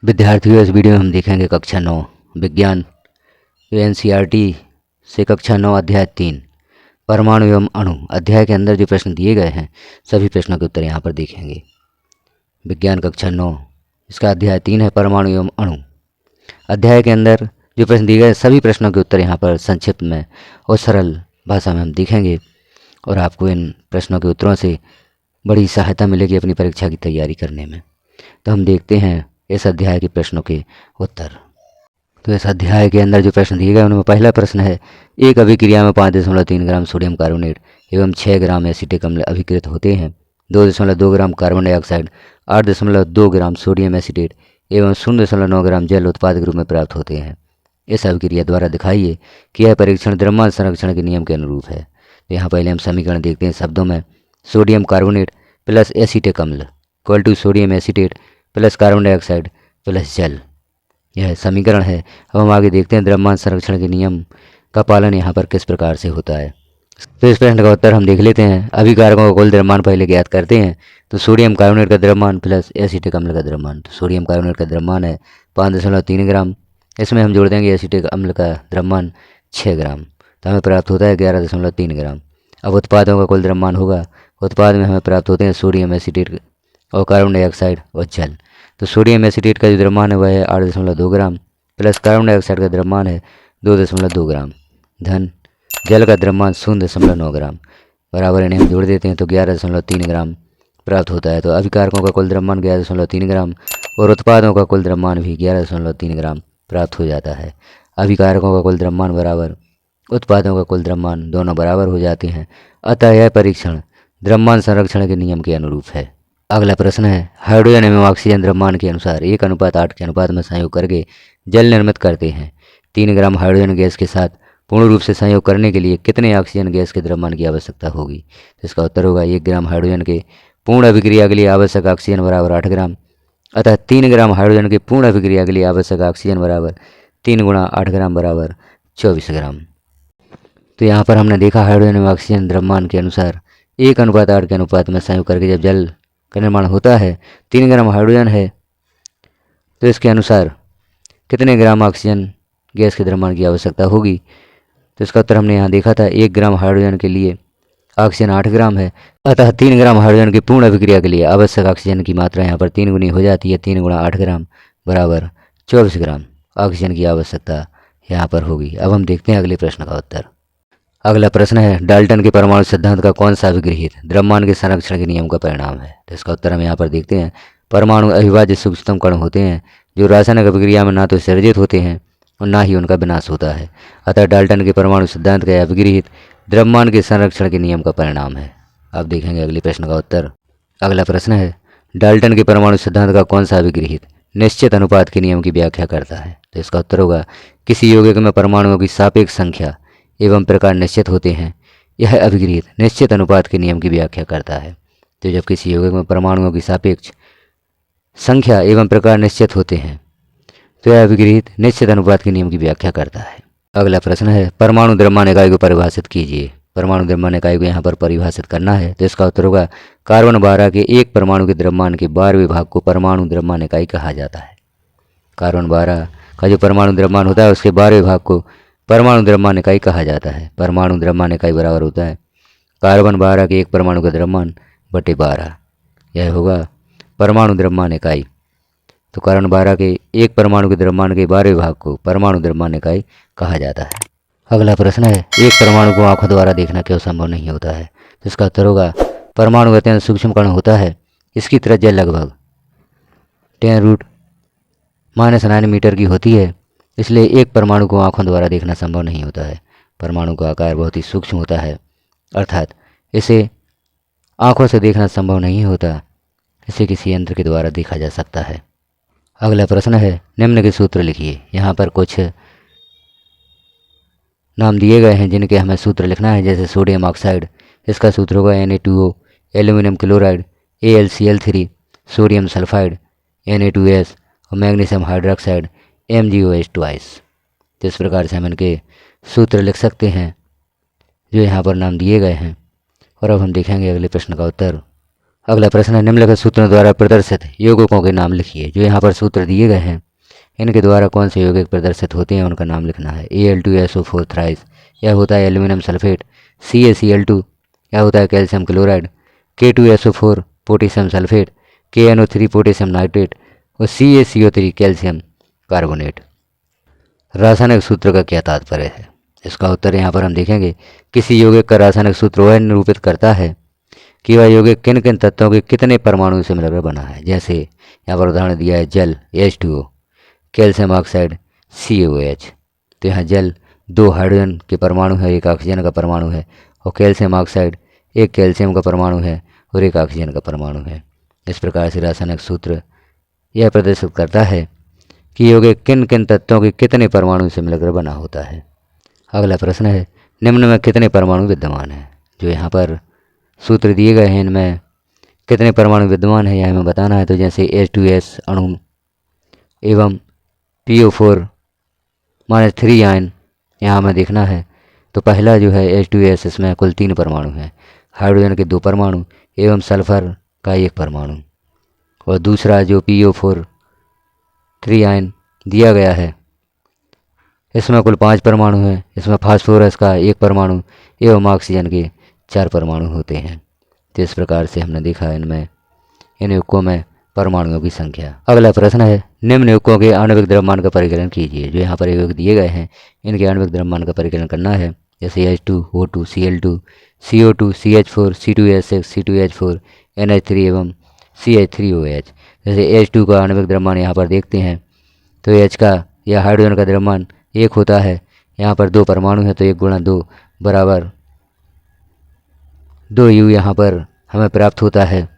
विद्यार्थियों, इस वीडियो में हम देखेंगे कक्षा 9 विज्ञान एनसीईआरटी से कक्षा 9 अध्याय 3 परमाणु एवं अणु अध्याय के अंदर जो प्रश्न दिए गए हैं सभी प्रश्नों के उत्तर यहाँ पर देखेंगे। विज्ञान कक्षा 9 इसका अध्याय 3 है परमाणु एवं अणु। अध्याय के अंदर जो प्रश्न दिए गए सभी प्रश्नों के उत्तर यहाँ पर संक्षिप्त में और सरल भाषा में हम देखेंगे और आपको इन प्रश्नों के उत्तरों से बड़ी सहायता मिलेगी अपनी परीक्षा की तैयारी करने में। तो हम देखते हैं इस अध्याय के प्रश्नों के उत्तर। तो इस अध्याय के अंदर जो प्रश्न दिए गए उनमें पहला प्रश्न है, एक अभिक्रिया में 5.3 ग्राम सोडियम कार्बोनेट एवं 6 ग्राम एसीटिक अम्ल अभिकृत होते हैं। 2.2 gram carbon dioxide, 8.2 gram sodium acetate एवं 0.9 ग्राम जल उत्पाद के रूप में प्राप्त होते हैं। इस अभिक्रिया द्वारा दिखाइए कि यह परीक्षण द्रव्यमान संरक्षण के नियम के अनुरूप है। तो यहाँ पहले हम समीकरण देखते हैं शब्दों में। सोडियम कार्बोनेट प्लस एसीटिक अम्ल equal to sodium acetate plus carbon dioxide plus जल, यह समीकरण है। अब हम आगे देखते हैं द्रव्यमान संरक्षण के नियम का पालन यहाँ पर किस प्रकार से होता है। तो इस प्रश्न का उत्तर हम देख लेते हैं। अभिकारकों का कुल द्रव्यमान पहले ज्ञात करते हैं। तो सोडियम कार्बोनेट का द्रव्यमान प्लस एसीटिक अम्ल का द्रव्यमान, तो सोडियम कार्बोनेट का द्रव्यमान है 5.3 ग्राम, इसमें हम जोड़ देंगे एसीटिक अम्ल का द्रव्यमान 6 ग्राम, तो हमें प्राप्त होता है 11.3 ग्राम। अब उत्पादों का कुल द्रव्यमान होगा, उत्पाद में हमें प्राप्त होते हैं सोडियम एसीटेट और कार्बन डाइऑक्साइड और जल। तो सोडियम एसीटेट का जो द्रव्यमान है वह है 8.2 ग्राम प्लस कार्बन डाइऑक्साइड का द्रव्यमान है 2.2 ग्राम धन जल का द्रव्यमान 0.9 ग्राम बराबर, इन्हें हम जोड़ देते हैं तो 11.3 ग्राम प्राप्त होता है। तो अभिकारकों का कुल द्रव्यमान 11.3 ग्राम और उत्पादों का कुल द्रव्यमान भी 11.3 ग्राम प्राप्त हो जाता है। अभिकारकों का कुल द्रव्यमान बराबर उत्पादों का कुल द्रव्यमान दोनों बराबर हो जाते हैं, अतः यह परीक्षण द्रव्यमान संरक्षण के नियम के अनुरूप है। अगला प्रश्न है, हाइड्रोजन एवं ऑक्सीजन द्रव्यमान के अनुसार 1:8 के अनुपात में संयोग करके जल निर्मित करते हैं। 3 ग्राम हाइड्रोजन गैस के साथ पूर्ण रूप से संयोग करने के लिए कितने ऑक्सीजन गैस के द्रव्यमान की आवश्यकता होगी। तो इसका उत्तर होगा 1 ग्राम हाइड्रोजन के पूर्ण अभिक्रिया के लिए आवश्यक ऑक्सीजन बराबर 8 ग्राम, अतः 3 ग्राम हाइड्रोजन के पूर्ण अभिक्रिया के लिए आवश्यक ऑक्सीजन बराबर 3 गुणा 8 ग्राम बराबर 24 ग्राम। तो यहाँ पर हमने देखा हाइड्रोजन एवं ऑक्सीजन द्रव्यमान के अनुसार 1:8 के अनुपात में संयोग करके जब जल का निर्माण होता है, 3 ग्राम हाइड्रोजन है तो इसके अनुसार कितने ग्राम ऑक्सीजन गैस के द्रव्यमान की आवश्यकता होगी। तो इसका उत्तर हमने यहाँ देखा था, 1 ग्राम हाइड्रोजन के लिए ऑक्सीजन 8 ग्राम है, अतः 3 ग्राम हाइड्रोजन की पूर्ण अभिक्रिया के लिए आवश्यक ऑक्सीजन की मात्रा यहाँ पर 3 गुनी हो जाती है। 3 गुणा 8 ग्राम बराबर 24 ग्राम ऑक्सीजन की आवश्यकता यहाँ पर होगी। अब हम देखते हैं अगले प्रश्न का उत्तर। अगला प्रश्न है, डाल्टन के परमाणु सिद्धांत का कौन सा अभिगृहित द्रव्यमान के संरक्षण के नियम का परिणाम है। तो इसका उत्तर हम यहाँ पर देखते हैं। परमाणु अविभाज्य सूक्ष्मतम कण होते हैं जो रासायनिक अभिक्रिया में ना तो सृजित होते हैं और ना ही उनका विनाश होता है, अतः डाल्टन के परमाणु सिद्धांत का अभिगृहित द्रव्यमान के संरक्षण के नियम का परिणाम है। अब देखेंगे अगले प्रश्न का उत्तर। अगला प्रश्न है, डाल्टन के परमाणु सिद्धांत का कौन सा अभिगृहित निश्चित अनुपात के नियम की व्याख्या करता है। तो इसका उत्तर होगा, किसी यौगिक में परमाणुओं की सापेक्ष संख्या एवं प्रकार निश्चित होते हैं, यह अभिगृहित निश्चित अनुपात के नियम की व्याख्या करता है। तो जब किसी यौगिक में परमाणुओं की सापेक्ष संख्या एवं प्रकार निश्चित होते हैं तो यह अभिगृहित निश्चित अनुपात के नियम की व्याख्या करता है। अगला प्रश्न है, परमाणु द्रव्यमान इकाई को परिभाषित कीजिए। परमाणु द्रव्यमान इकाई को यहाँ पर परिभाषित करना है। तो इसका उत्तर होगा, कार्बन 12 के एक परमाणु के द्रव्यमान के 12वें भाग को परमाणु द्रव्यमान इकाई कहा जाता है। कार्बन 12 का जो परमाणु द्रव्यमान होता है उसके 12वें भाग को परमाणु द्रव्यमान इकाई कहा जाता है। परमाणु द्रव्यमान इकाई बराबर होता है कार्बन 12 के एक परमाणु का द्रव्यमान बटे 12, यह होगा परमाणु द्रव्यमान इकाई। तो कार्बन 12 के एक परमाणु के द्रव्यमान के 12वें भाग को परमाणु द्रव्यमान इकाई कहा जाता है। अगला प्रश्न है, एक परमाणु को आंखों द्वारा देखना क्यों संभव नहीं होता है। तो इसका उत्तर होगा, परमाणु अत्यंत सूक्ष्म कण होता है, इसकी त्रिज्या लगभग 10⁻⁻⁹ मीटर की होती है, इसलिए एक परमाणु को आंखों द्वारा देखना संभव नहीं होता है। परमाणु का आकार बहुत ही सूक्ष्म होता है, अर्थात इसे आंखों से देखना संभव नहीं होता, इसे किसी यंत्र के द्वारा देखा जा सकता है। अगला प्रश्न है, निम्न के सूत्र लिखिए। यहाँ पर कुछ नाम दिए गए हैं जिनके हमें सूत्र लिखना है, जैसे सोडियम ऑक्साइड, इसका सूत्र होगा Na2O, aluminium chloride AlCl3, sodium sulphide Na2S और मैग्नीशियम हाइड्रोक्साइड MgOH2। तो इस प्रकार से हम इनके सूत्र लिख सकते हैं जो यहाँ पर नाम दिए गए हैं। और अब हम देखेंगे अगले प्रश्न का उत्तर। अगला प्रश्न है, निम्नलिखित सूत्रों द्वारा प्रदर्शित यौगिकों के नाम लिखिए। जो यहाँ पर सूत्र दिए गए हैं इनके द्वारा कौन से यौगिक प्रदर्शित होते हैं उनका नाम लिखना है। Al2SO4 थ्राइस, यह होता है एल्यूमिनियम सल्फेट। CaCl2, यह होता है calcium chloride. K2SO4 potassium sulphate. KNO3 potassium nitrate और CaCO3 कैल्शियम कार्बोनेट। रासायनिक सूत्र का क्या तात्पर्य है? इसका उत्तर यहाँ पर हम देखेंगे, किसी यौगिक का रासायनिक सूत्र वह निरूपित करता है कि वह यौगिक किन किन तत्वों के कितने परमाणु से मिलकर बना है। जैसे यहाँ पर उदाहरण दिया है, जल H2O, कैल्शियम ऑक्साइड CaOH। तो यहाँ जल 2 हाइड्रोजन के परमाणु है, 1 ऑक्सीजन का परमाणु है, और कैल्शियम ऑक्साइड 1 कैल्शियम का परमाणु है और 1 ऑक्सीजन का परमाणु है। इस प्रकार से रासायनिक सूत्र यह प्रदर्शित करता है कि यौगिक किन किन तत्वों के कितने परमाणु से मिलकर बना होता है। अगला प्रश्न है, निम्न में कितने परमाणु विद्यमान हैं? जो यहाँ पर सूत्र दिए गए हैं इनमें कितने परमाणु विद्यमान है यह हमें बताना है। तो जैसे H2S अणु एवं PO4-3 आयन यहाँ हमें देखना है। तो पहला जो है H2S, इसमें कुल 3 परमाणु हैं, हाइड्रोजन के 2 परमाणु एवं सल्फर का 1 परमाणु। और दूसरा जो PO4-3 आयन दिया गया है इसमें कुल 5 परमाणु हैं, इसमें फास्फोरस का 1 परमाणु एवं ऑक्सीजन के 4 परमाणु होते हैं। तो इस प्रकार से हमने देखा इनमें इन यौगिकों में परमाणुओं की संख्या। अगला प्रश्न है, निम्न यौगिकों के आणविक द्रव्यमान का परिकलन कीजिए। जो यहाँ पर यौगिक दिए गए हैं इनके आणविक द्रव्यमान का परिकलन करना है। जैसे H2O2 Cl2 CO2 CH4 C2H6 C2H4 NH3 एवं CH3OH। जैसे H2 का आणविक द्रव्यमान यहाँ पर देखते हैं तो H का या हाइड्रोजन का द्रव्यमान 1 होता है। यहाँ पर 2 परमाणु है तो 1 × 2 बराबर 2U यहाँ पर हमें प्राप्त होता है।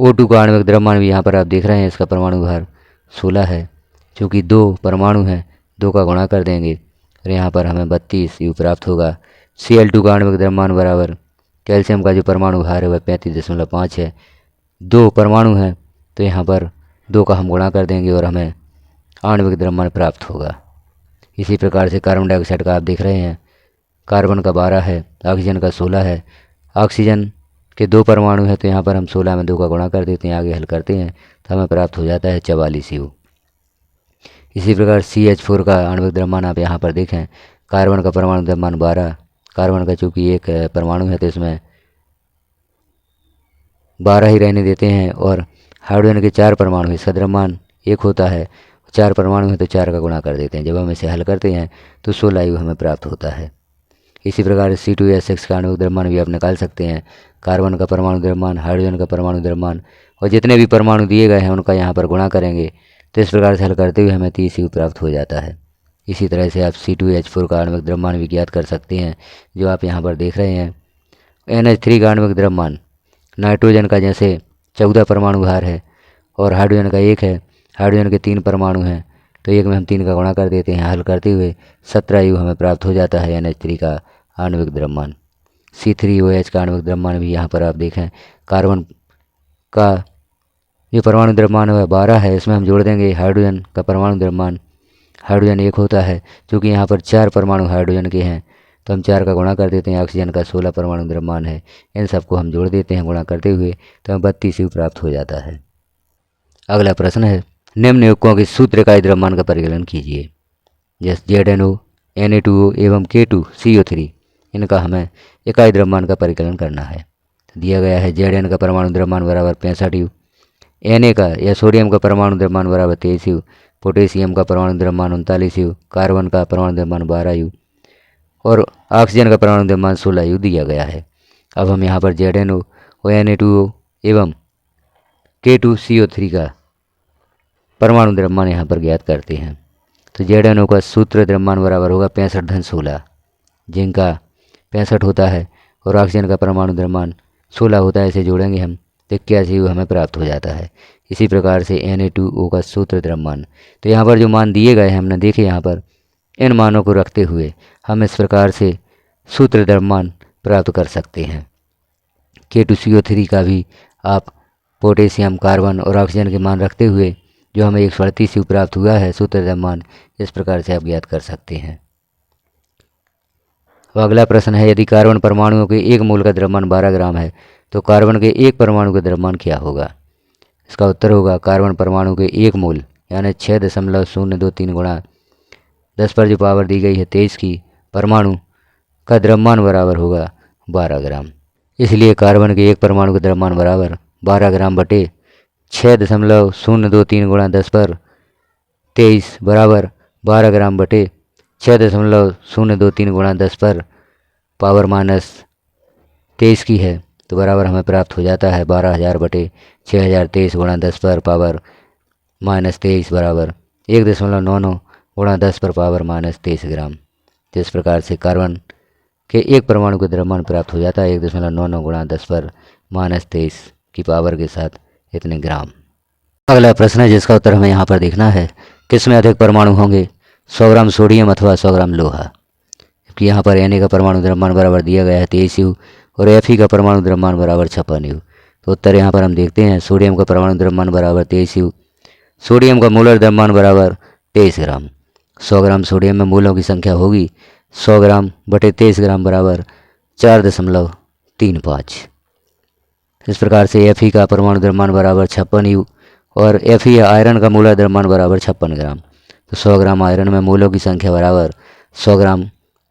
O2 का आणविक द्रव्यमान भी यहाँ पर आप देख रहे हैं, इसका परमाणु भार 16 है। चूँकि 2 परमाणु हैं 2 का गुणा कर देंगे और यहाँ पर हमें 32U प्राप्त होगा। Cl2 का आणविक द्रव्यमान बराबर कैल्शियम का जो परमाणु भार है वह 35.5 है। 2 परमाणु हैं तो यहाँ पर 2 का हम गुणा कर देंगे और हमें आणविक द्रव्यमान प्राप्त होगा। इसी प्रकार से कार्बन डाइऑक्साइड का आप देख रहे हैं, कार्बन का 12 है, ऑक्सीजन का 16 है। ऑक्सीजन के 2 परमाणु है तो यहाँ पर हम 16 में 2 का गुणा कर देते हैं, आगे हल करते हैं तो हमें प्राप्त हो जाता है 44U। इसी प्रकार CH4 का आणविक द्रव्यमान आप यहाँ पर देखें, कार्बन का परमाणु द्रव्यमान 12, कार्बन का चूँकि 1 परमाणु है तो इसमें 12 ही रहने देते हैं। और हाइड्रोजन के 4 परमाणु है, इसका द्रव्यमान 1 होता है, 4 परमाणु है तो 4 का गुणा कर देते हैं। जब हम इसे हल करते हैं तो 16U हमें प्राप्त होता है। इसी प्रकार C2H6 का आणविक द्रव्यमान भी आप निकाल सकते हैं, कार्बन का परमाणु द्रव्यमान, हाइड्रोजन का परमाणु द्रव्यमान और जितने भी परमाणु दिए गए हैं उनका यहाँ पर गुणा करेंगे तो इस प्रकार से हल करते हुए हमें 30U प्राप्त हो जाता है। इसी तरह से आप C2H4 का आणविक द्रव्यमान भी ज्ञात कर सकते हैं, जो आप यहाँ पर देख रहे हैं। NH3 का आणविक द्रव्यमान, नाइट्रोजन का जैसे 14 परमाणु भार है और हाइड्रोजन का 1 है, हाइड्रोजन के 3 परमाणु हैं तो 1 में हम 3 का गुणा कर देते हैं, हल करते हुए 17U हमें प्राप्त हो जाता है NH3 का आणविक द्रव्यमान। C3OH का आणविक द्रव्यमान भी यहाँ पर आप देखें, कार्बन का जो परमाणु द्रव्यमान है 12 है, इसमें हम जोड़ देंगे हाइड्रोजन का परमाणु द्रव्यमान, हाइड्रोजन 1 होता है। क्योंकि यहाँ पर 4 परमाणु हाइड्रोजन के हैं तो हम 4 का गुणा कर देते हैं, ऑक्सीजन का 16 परमाणु द्रव्यमान है, इन सबको हम जोड़ देते हैं गुणा करते हुए तो हमें 32U प्राप्त हो जाता है। अगला प्रश्न है, निम्न यौगिकों के सूत्र इकाई द्रव्यमान का परिकलन कीजिए। जैसे ZNO, Na2O एवं K2CO3, इनका हमें इकाई द्रव्यमान का परिकलन करना है। दिया गया है Zn का परमाणु द्रव्यमान बराबर 65U, Na का या सोडियम का परमाणु द्रव्यमान बराबर 23U, पोटेशियम का परमाणु द्रव्यमान 39U, कार्बन का परमाणु द्रव्यमान 12U और ऑक्सीजन का परमाणु द्रव्यमान 16U दिया गया है। अब हम यहाँ पर ZNO और Na2O एवं K2CO3 का परमाणु द्रव्यमान यहाँ पर ज्ञात करते हैं। तो ZNO का सूत्र द्रव्यमान बराबर होगा 65-16, जिनका 65 होता है और ऑक्सीजन का परमाणु द्रव्यमान 16 होता है, इसे जोड़ेंगे हम तो 81U हमें प्राप्त हो जाता है। इसी प्रकार से Na2O का सूत्र द्रव्यमान, तो यहाँ पर जो मान दिए गए हैं हमने देखे, यहाँ पर इन मानों को रखते हुए हम इस प्रकार से सूत्र द्रव्यमान प्राप्त कर सकते हैं। K2CO3 का भी आप पोटेशियम, कार्बन और ऑक्सीजन के मान रखते हुए जो हमें 138U प्राप्त हुआ है सूत्र द्रव्यमान, इस प्रकार से आप ज्ञात कर सकते हैं। अब अगला प्रश्न है, यदि कार्बन परमाणुओं के 1 मोल का द्रव्यमान 12 ग्राम है तो कार्बन के एक परमाणु का द्रव्यमान क्या होगा? इसका उत्तर होगा कार्बन परमाणु के एक मोल यानी 6.023 गुणा 10 पर जो पावर दी गई है 23 की परमाणु का द्रव्यमान बराबर होगा 12 ग्राम। इसलिए कार्बन के एक परमाणु का द्रव्यमान बराबर 12 ग्राम बटे 6.023 गुणा 10 पर 23 बराबर 12 ग्राम बटे 6.023 गुणा 10 पर पावर माइनस 23 की है। तो बराबर हमें प्राप्त हो जाता है 12,000 बटे 6,023 गुणा 10 पर पावर माइनस 23 बराबर 1.99 गुणा 10 पर पावर माइनस 23 ग्राम। तो इस प्रकार से कार्बन के एक परमाणु का द्रव्यमान प्राप्त हो जाता है 1.99 गुणा 10 पर माइनस 23 की पावर के साथ इतने ग्राम। अगला प्रश्न है जिसका उत्तर हमें यहाँ पर देखना है, किसमें अधिक परमाणु होंगे, 100 ग्राम सोडियम अथवा 100 ग्राम लोहा। जबकि यहाँ पर Na का परमाणु द्रव्यमान बराबर दिया गया है 23 यू और Fe का परमाणु द्रव्यमान बराबर 56 यू। तो उत्तर यहाँ पर हम देखते हैं सोडियम का परमाणु द्रव्यमान बराबर 23 यू, सोडियम का मोलर द्रव्यमान बराबर 23 ग्राम। 100 ग्राम सोडियम में मोलों की संख्या होगी 100 ग्राम बटे 23 ग्राम बराबर 4.35। इस प्रकार से Fe का परमाणु द्रव्यमान बराबर 56 यू और Fe आयरन का मोलर द्रव्यमान बराबर 56 ग्राम। तो 100 ग्राम आयरन में मोलों की संख्या बराबर 100 ग्राम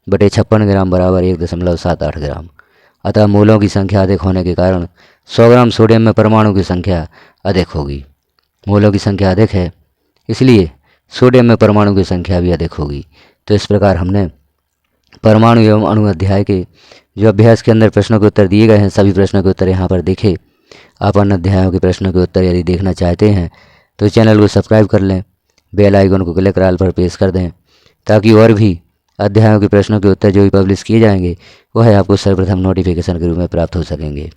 बटे 56 ग्राम बराबर 1.78 ग्राम। अतः मोलों की संख्या अधिक होने के कारण 100 ग्राम सोडियम में परमाणु की संख्या अधिक होगी। मोलों की संख्या अधिक है इसलिए सोडियम में परमाणु की संख्या भी अधिक होगी। तो इस प्रकार हमने परमाणु एवं अणु अध्याय के जो अभ्यास के अंदर प्रश्नों के उत्तर दिए गए हैं सभी प्रश्नों के उत्तर यहाँ पर देखे। आप अन्य अध्यायों के प्रश्नों के उत्तर यदि देखना चाहते हैं तो चैनल को सब्सक्राइब कर लें, बेल आइकन को क्लिक कर ऑल पर प्रेस कर दें ताकि और भी अध्यायों के प्रश्नों के उत्तर जो भी पब्लिश किए जाएंगे वह आपको सर्वप्रथम नोटिफिकेशन के रूप में प्राप्त हो सकेंगे।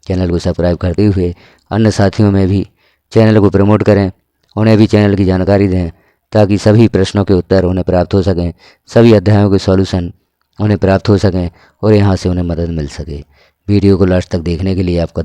चैनल को सब्सक्राइब करते हुए अन्य साथियों में भी चैनल को प्रमोट करें, उन्हें भी चैनल की जानकारी दें ताकि सभी प्रश्नों के उत्तर उन्हें प्राप्त हो सकें, सभी अध्यायों के सॉल्यूशन उन्हें प्राप्त हो सकें और यहाँ से उन्हें मदद मिल सके। वीडियो को लास्ट तक देखने के लिए आपका